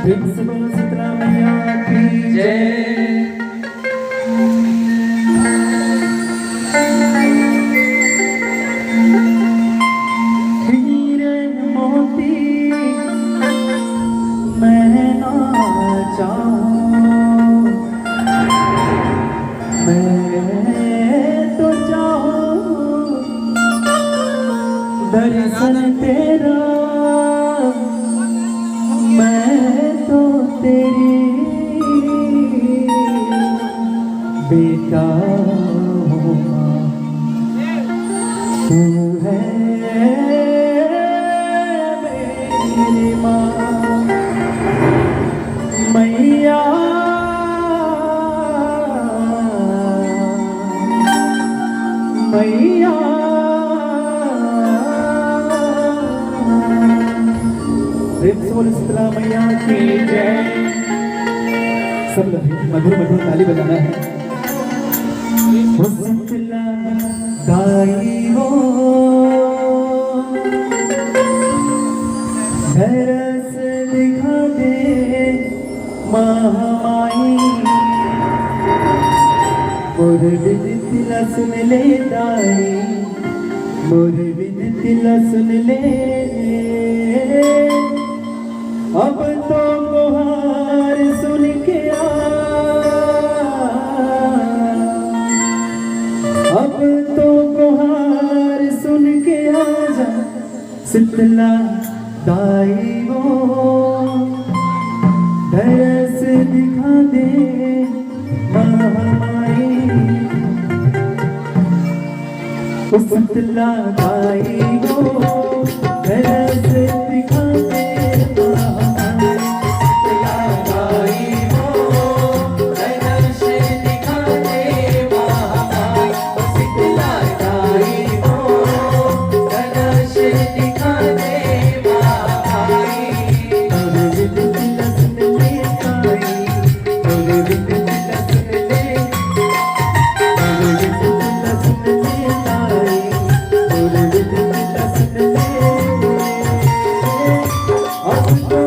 Principal Sheetla मैया की जय। हीरे मोती मैं ना चाहूं, मैं तो चाहूं दर्शन तेरा, मैं तो तेरी बेटा हूँ, तू है मेरी माँ मैया। मैया प्रिंसिपल शीतला मैया की जय। सब लोग मधुर मधुर ताली बजाना है। वो शीतला दाई हो धरस दिखा दे महामाई, मोर विनतिला सुन ले दाई, मोर विनतिला सुन ले। अब तो गुहार सुन के आ, अब तो गुहार सुन के आ जा शीतला दाई वो, दरस दिखा दे महामाई। शीतला दाई वो दरस दिखा दे अब तो